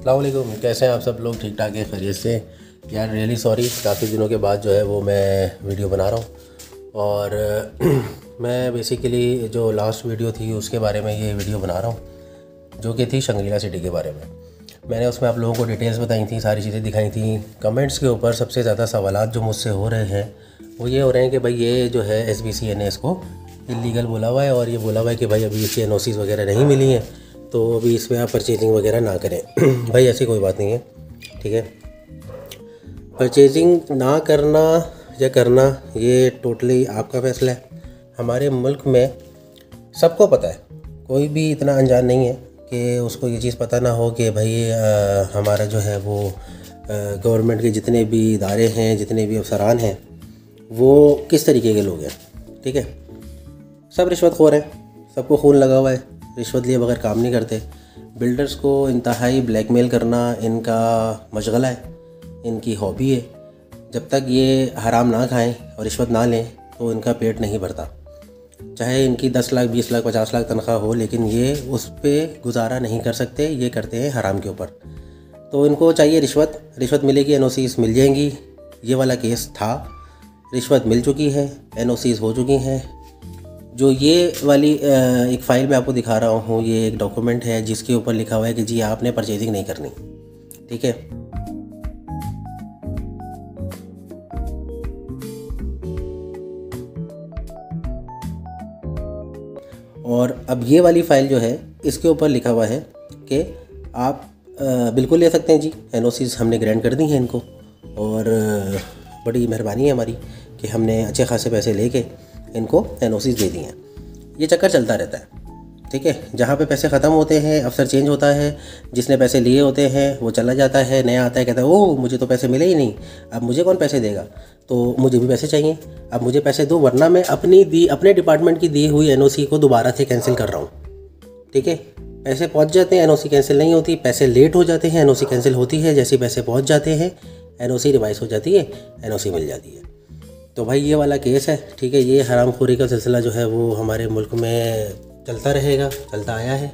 अस्सलाम वालेकुम। कैसे हैं आप सब लोग? ठीक ठाक है, खैरियत से? यार रियली सॉरी, काफ़ी दिनों के बाद जो है वो मैं वीडियो बना रहा हूँ। और मैं बेसिकली जो लास्ट वीडियो थी उसके बारे में ये वीडियो बना रहा हूँ, जो कि थी शंग्रीला सिटी के बारे में। मैंने उसमें आप लोगों को डिटेल्स बताई थी, सारी चीज़ें दिखाई थी। कमेंट्स के ऊपर सबसे ज़्यादा सवालात जो मुझसे हो रहे हैं वो ये हो रहे हैं कि भाई ये जो है SBC ने इसको इलीगल बोला हुआ है, और ये बोला हुआ है कि भाई अभी इसकी NOCs वगैरह नहीं मिली हैं, तो अभी इसमें आप परचेजिंग वगैरह ना करें। भाई ऐसी कोई बात नहीं है, ठीक है। परचेजिंग ना करना या करना ये टोटली आपका फ़ैसला है। हमारे मुल्क में सबको पता है, कोई भी इतना अनजान नहीं है कि उसको ये चीज़ पता ना हो कि भाई हमारा जो है वो गवर्नमेंट के जितने भी इदारे हैं, जितने भी अफसरान हैं, वो किस तरीके के लोग हैं, ठीक है। सब रिश्वतखोर हैं, सबको खून लगा हुआ है, रिश्वत लिए बगैर काम नहीं करते। बिल्डर्स को इंतहाई ब्लैकमेल करना इनका मशगला है, इनकी हॉबी है। जब तक ये हराम ना खाएं और रिश्वत ना लें तो इनका पेट नहीं भरता। चाहे इनकी 10 लाख 20 लाख 50 लाख तनख्वाह हो, लेकिन ये उस पर गुजारा नहीं कर सकते, ये करते हैं हराम के ऊपर। तो इनको चाहिए रिश्वत मिलेगी, NOCs मिल जाएंगी। ये वाला केस था, रिश्वत मिल चुकी है, NOCs हो चुकी हैं। जो ये वाली एक फ़ाइल मैं आपको दिखा रहा हूँ, ये एक डॉक्यूमेंट है जिसके ऊपर लिखा हुआ है कि जी आपने परचेजिंग नहीं करनी, ठीक है। और अब ये वाली फ़ाइल जो है इसके ऊपर लिखा हुआ है कि आप बिल्कुल ले सकते हैं जी, NOCs हमने ग्रांट कर दी हैं इनको, और बड़ी मेहरबानी है हमारी कि हमने अच्छे खासे पैसे लेके इनको NOCs दे दी हैं। ये चक्कर चलता रहता है, ठीक है। जहाँ पे पैसे ख़त्म होते हैं, अफसर चेंज होता है, जिसने पैसे लिए होते हैं वो चला जाता है, नया आता है, कहता है ओ मुझे तो पैसे मिले ही नहीं, अब मुझे कौन पैसे देगा, तो मुझे भी पैसे चाहिए, अब मुझे पैसे दो, वरना मैं अपने डिपार्टमेंट की दी हुई NOC को दोबारा से कैंसिल कर रहा हूँ, ठीक है। पैसे पहुँच जाते हैं, NOC कैंसिल नहीं होती, पैसे लेट हो जाते हैं, NOC कैंसिल होती है। जैसे पैसे पहुँच जाते हैं, NOC रिवाइज हो जाती है, NOC मिल जाती है। तो भाई ये वाला केस है, ठीक है। ये हरामखोरी का सिलसिला जो है वो हमारे मुल्क में चलता रहेगा, चलता आया है,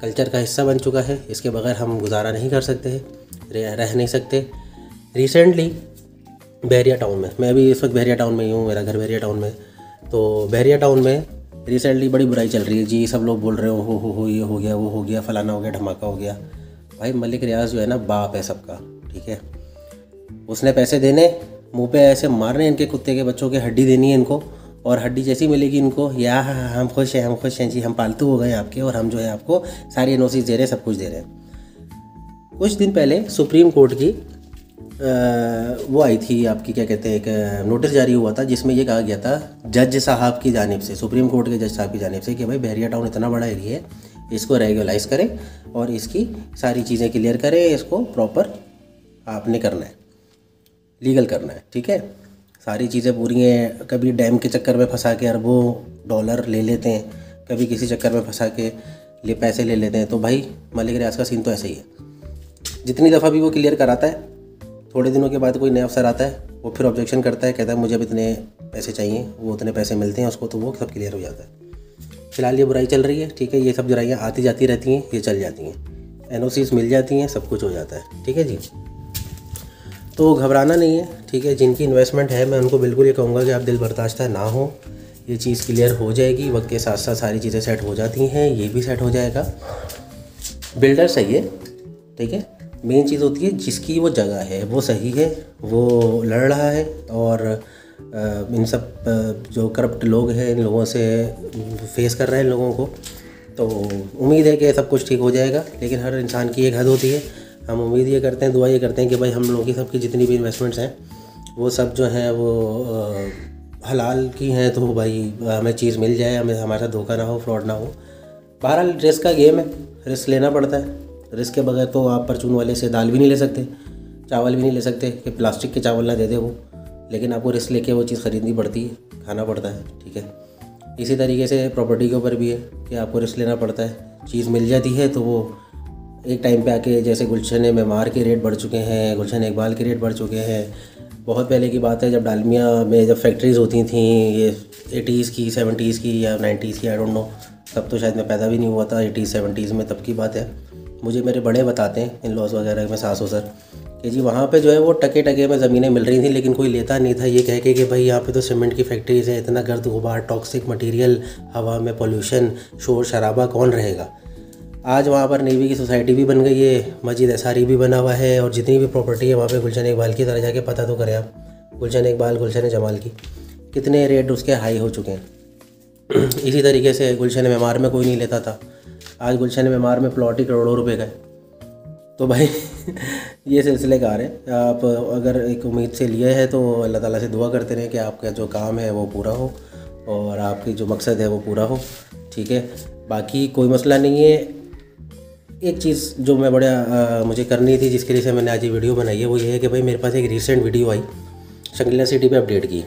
कल्चर का हिस्सा बन चुका है। इसके बगैर हम गुजारा नहीं कर सकते हैं, रह नहीं सकते। रिसेंटली बहरिया टाउन में, मैं अभी इस वक्त बहरिया टाउन में ही हूँ, मेरा घर बहरिया टाउन में। तो बहरिया टाउन में रिसेंटली बड़ी बुराई चल रही है जी। सब लोग बोल रहे हो ये हो गया, वो हो गया, फलाना हो गया, धमाका हो गया। भाई मलिक रियाज जो है ना, बाप है सबका, ठीक है। उसने पैसे देने, मुंह पे ऐसे मारने इनके कुत्ते के बच्चों के, हड्डी देनी है इनको, और हड्डी जैसी मिलेगी इनको, या हम खुश हैं जी, हम पालतू हो गए आपके, और हम जो है आपको सारी NOCs दे रहे हैं, सब कुछ दे रहे हैं। कुछ दिन पहले सुप्रीम कोर्ट की वो आई थी आपकी, क्या कहते हैं, एक नोटिस जारी हुआ था जिसमें ये कहा गया था जज साहब की जानिब से, सुप्रीम कोर्ट के जज साहब की जानिब से, कि भाई बहरिया टाउन इतना बड़ा एरिया है, इसको रेगुलाइज करें और इसकी सारी चीज़ें क्लियर करें, इसको प्रॉपर आपने करना है, लीगल करना है, ठीक है। सारी चीज़ें पूरी हैं। कभी डैम के चक्कर में फंसा के अरबों डॉलर ले लेते हैं, कभी किसी चक्कर में फंसा के पैसे ले लेते हैं। तो भाई मलिक रियाज का सीन तो ऐसा ही है। जितनी दफ़ा भी वो क्लियर कराता है, थोड़े दिनों के बाद कोई नया अफसर आता है, वो फिर ऑब्जेक्शन करता है, कहता है मुझे अब इतने पैसे चाहिए, वो उतने पैसे मिलते हैं उसको, तो वो सब क्लियर हो जाता है। फिलहाल ये बुराई चल रही है, ठीक है। ये सब बुराइयाँ आती जाती रहती हैं, ये चल जाती हैं, NOCs मिल जाती हैं, सब कुछ हो जाता है, ठीक है जी। तो घबराना नहीं है, ठीक है। जिनकी इन्वेस्टमेंट है, मैं उनको बिल्कुल ये कहूँगा कि आप दिल बर्दाश्ता ना हो, ये चीज़ क्लियर हो जाएगी। वक्त के साथ साथ सारी चीज़ें सेट हो जाती हैं, ये भी सेट हो जाएगा। बिल्डर सही है, ठीक है। मेन चीज़ होती है जिसकी वो जगह है, वो सही है, वो लड़ रहा है, और इन सब जो करप्ट लोग हैं, इन लोगों से फेस कर रहे हैं लोगों को। तो उम्मीद है कि सब कुछ ठीक हो जाएगा, लेकिन हर इंसान की एक हद होती है। हम उम्मीद ये करते हैं, दुआ ये करते हैं कि भाई हम लोगों की सबकी जितनी भी इन्वेस्टमेंट्स हैं वो सब जो हैं वो हलाल की हैं, तो भाई हमें चीज़ मिल जाए, हमें हमारे साथ धोखा ना हो, फ्रॉड ना हो। बहरहाल रिस्क का गेम है, रिस्क लेना पड़ता है। रिस्क के बगैर तो आप परचून वाले से दाल भी नहीं ले सकते, चावल भी नहीं ले सकते कि प्लास्टिक के चावल ना दे दे वो, लेकिन आपको रिस्क लेके वो चीज़ ख़रीदनी पड़ती है, खाना पड़ता है, ठीक है। इसी तरीके से प्रॉपर्टी के ऊपर भी है कि आपको रिस्क लेना पड़ता है। चीज़ मिल जाती है तो वो एक टाइम पे आके, जैसे गुलशन मेमार के रेट बढ़ चुके हैं, गुलशन इकबाल के रेट बढ़ चुके हैं। बहुत पहले की बात है, जब डालमिया में जब फैक्ट्रीज़ होती थी, ये 80s की, 70s की या 90s की, आई डोंट नो, तब तो शायद मैं पैदा भी नहीं हुआ था, 80s 70s में, तब की बात है। मुझे मेरे बड़े बताते हैं इन लॉज वगैरह में, सास ससुर, कि जी वहाँ पे जो है वो टके टके में ज़मीनें मिल रही थी, लेकिन कोई लेता नहीं था, ये कह के कि भाई यहाँ पे तो सीमेंट की फैक्ट्रीज़ है, इतना गर्द गुबार, टॉक्सिक मटेरियल, हवा में पोल्यूशन, शोर शराबा, कौन रहेगा। आज वहाँ पर नेवी की सोसाइटी भी बन गई है, मस्जिद एसारी भी बना हुआ है, और जितनी भी प्रॉपर्टी है वहाँ पे गुलशन इकबाल की तरह जाके पता तो करें आप, गुलशन इकबाल, गुलशन जमाल की कितने रेट उसके हाई हो चुके हैं। इसी तरीके से गुलशन मेमार में कोई नहीं लेता था, आज गुलशन मेमार में प्लॉट ही करोड़ों रुपए का है। तो भाई ये सिलसिलेकार है। आप अगर एक उम्मीद से लिए हैं तो अल्लाह ताला से दुआ करते रहें कि आपका जो काम है वो पूरा हो और आपकी जो मकसद है वो पूरा हो, ठीक है। बाकी कोई मसला नहीं है। एक चीज़ जो मैं मुझे करनी थी, जिसके लिए से मैंने आज ये वीडियो बनाई है, वो ये है कि भाई मेरे पास एक रीसेंट वीडियो आई शंग्रीला सिटी पे अपडेट की।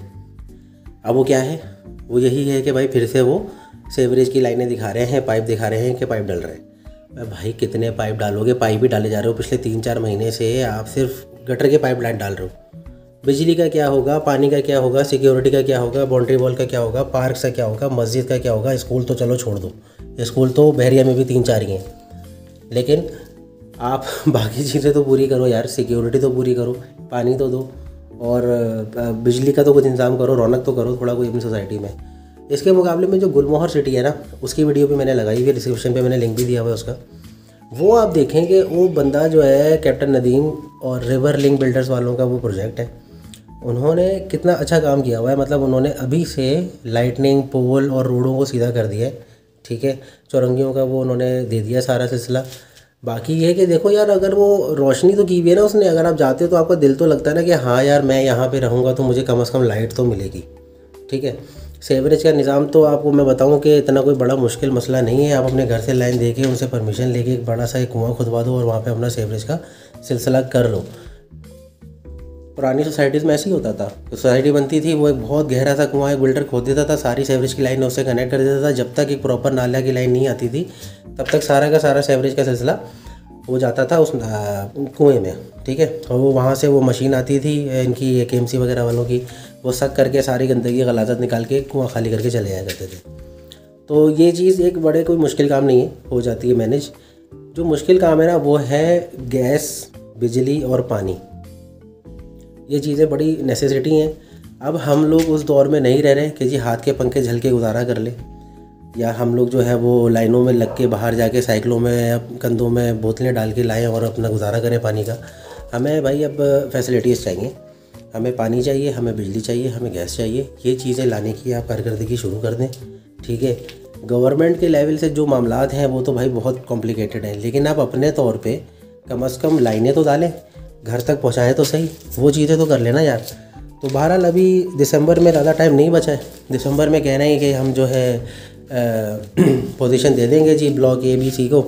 अब वो क्या है, वो यही है कि भाई फिर से वो सेवरेज की लाइनें दिखा रहे हैं, पाइप दिखा रहे हैं कि पाइप डल रहे हैं। भाई कितने पाइप डालोगे, पाइप ही डाले जा रहे हो। पिछले 3-4 महीने से आप सिर्फ गटर के पाइप लाइन डाल रहे हो। बिजली का क्या होगा, पानी का क्या होगा, सिक्योरिटी का क्या होगा, बाउंड्री वॉल का क्या होगा, पार्क का क्या होगा, मस्जिद का क्या होगा, स्कूल तो चलो छोड़ दो, स्कूल तो बहरिया में भी 3-4 ही हैं, लेकिन आप बाकी चीज़ें तो पूरी करो यार, सिक्योरिटी तो पूरी करो, पानी तो दो, और बिजली का तो कुछ इंतज़ाम करो, रौनक तो करो थोड़ा कोई अपनी सोसाइटी में। इसके मुकाबले में जो गुलमोहर सिटी है ना, उसकी वीडियो भी मैंने लगाई हुई है, डिस्क्रिप्शन पे मैंने लिंक भी दिया हुआ है उसका। वो आप देखेंगे, वो बंदा जो है कैप्टन नदीम और रिवर लिंक बिल्डर्स वालों का वो प्रोजेक्ट है, उन्होंने कितना अच्छा काम किया हुआ है। मतलब उन्होंने अभी से लाइटनिंग, पोल और रोडों को सीधा कर दिया है, ठीक है। चौरंगियों का वो उन्होंने दे दिया सारा सिलसिला। बाकी ये है कि देखो यार, अगर वो रोशनी तो की हुई है ना उसने, अगर आप जाते हो तो आपका दिल तो लगता है ना कि हाँ यार मैं यहाँ पे रहूँगा तो मुझे कम से कम लाइट तो मिलेगी, ठीक है। सेवरेज का निज़ाम तो आपको मैं बताऊं कि इतना कोई बड़ा मुश्किल मसला नहीं है। आप अपने घर से लाइन देके उनसे परमिशन लेके एक बड़ा सा एक कुआं खुदवा दो और वहाँ पे अपना सेवरेज का सिलसिला कर लो। पुरानी सोसाइटीज़ में ऐसे ही होता था, सोसाइटी बनती थी, वो एक बहुत गहरा सा कुआं एक बिल्डर खोद देता था, सारी सेवरेज की लाइन उससे कनेक्ट कर देता था। जब तक एक प्रॉपर नाला की लाइन नहीं आती थी तब तक सारा का सारा सेवरेज का सिलसिला हो जाता था उस कुएँ में, ठीक है। और वो वहाँ से वो मशीन आती थी इनकी KMC वगैरह वालों की, वो सक करके सारी गंदगी गलाजत निकाल के कुआं खाली करके चले जाया करते थे। तो ये चीज़ एक बड़े कोई मुश्किल काम नहीं है, हो जाती है मैनेज। जो मुश्किल काम है ना वो है गैस, बिजली और पानी। ये चीज़ें बड़ी नेसेसिटी हैं। अब हम लोग उस दौर में नहीं रह रहे कि जी हाथ के पंखे झल के गुजारा कर ले, या हम लोग जो है वो लाइनों में लग के बाहर जाके साइकिलों में या कंधों में बोतलें डाल के लाएँ और अपना गुजारा करें पानी का। हमें भाई अब फैसिलिटीज़ चाहिए, हमें पानी चाहिए, हमें बिजली चाहिए, हमें गैस चाहिए। ये चीज़ें लाने की आप कारकर्दगी शुरू कर दें, ठीक है। गवर्नमेंट के लेवल से जो मामलात हैं वो तो भाई बहुत कॉम्प्लिकेटेड हैं, लेकिन आप अपने तौर पे कम से कम लाइनें तो डालें, घर तक पहुँचाएँ तो सही, वो चीज़ें तो कर लेना यार। तो बहरहाल अभी दिसंबर में ज़्यादा टाइम नहीं बचा है। दिसंबर में कह रहे हैं कि हम जो है पोजीशन दे देंगे जी ब्लॉक ABC को।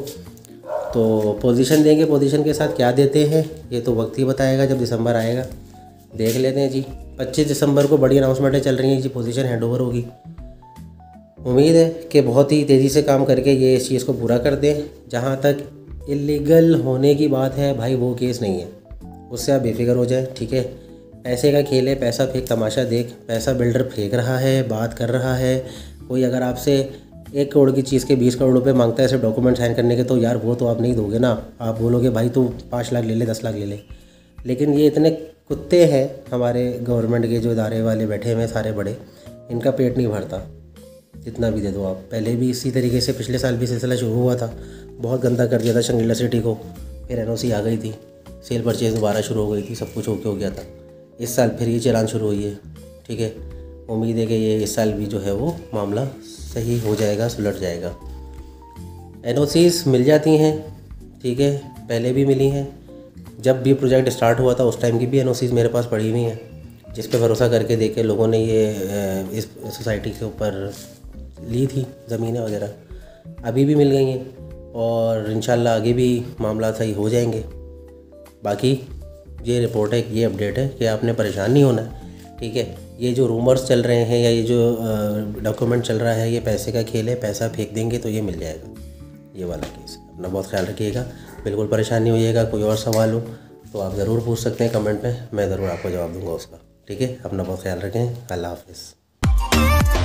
तो पोजीशन देंगे, पोजीशन के साथ क्या देते हैं ये तो वक्त ही बताएगा जब दिसंबर आएगा। देख लेते हैं जी। 25 दिसंबर को बड़ी अनाउंसमेंटें चल रही हैं जी, पोजीशन हैंडओवर होगी। उम्मीद है कि बहुत ही तेज़ी से काम करके ये इस चीज़ को पूरा कर दें। जहाँ तक इलीगल होने की बात है भाई, वो केस नहीं है, उससे आप बेफिक्र हो जाए, ठीक है। पैसे का खेल है, पैसा फेंक तमाशा देख। पैसा बिल्डर फेंक रहा है, बात कर रहा है। कोई अगर आपसे 1 करोड़ की चीज़ के 20 करोड़ रुपए मांगता है सिर्फ डॉक्यूमेंट साइन करने के, तो यार वो तो आप नहीं दोगे ना। आप बोलोगे भाई तू 5 लाख ले ले, 10 लाख ले ले। लेकिन ये इतने कुत्ते हैं हमारे गवर्नमेंट के जो इदारे वाले बैठे हुए सारे बड़े, इनका पेट नहीं भरता जितना भी दे दो आप। पहले भी इसी तरीके से पिछले साल भी सिलसिला शुरू हुआ था, बहुत गंदा कर दिया था शंग्रीला सिटी को, फिर NOC आ गई थी, सेल परचेज दोबारा शुरू हो गई थी, सब कुछ ओके हो गया था। इस साल फिर ये चलान शुरू हुई है, ठीक है। उम्मीद है कि ये इस साल भी जो है वो मामला सही हो जाएगा, सुलट जाएगा। NOCs मिल जाती हैं, ठीक है, पहले भी मिली हैं। जब भी प्रोजेक्ट स्टार्ट हुआ था उस टाइम की भी NOCs मेरे पास पड़ी हुई हैं, जिस पे भरोसा करके देखे लोगों ने ये इस सोसाइटी के ऊपर ली थी ज़मीनें वगैरह। अभी भी मिल गई हैं और इंशाल्लाह आगे भी मामला सही हो जाएंगे। बाकी ये रिपोर्ट है, ये अपडेट है कि आपने परेशान नहीं होना, ठीक है। ये जो रूमर्स चल रहे हैं या ये जो डॉक्यूमेंट चल रहा है, ये पैसे का खेल है, पैसा फेंक देंगे तो ये मिल जाएगा, ये वाला केस। अपना बहुत ख्याल रखिएगा, बिल्कुल परेशान नहीं होइएगा। कोई और सवाल हो तो आप ज़रूर पूछ सकते हैं कमेंट में, मैं ज़रूर आपको जवाब दूंगा उसका, ठीक है। अपना बहुत ख्याल रखें, अल्लाह हाफ़िज़।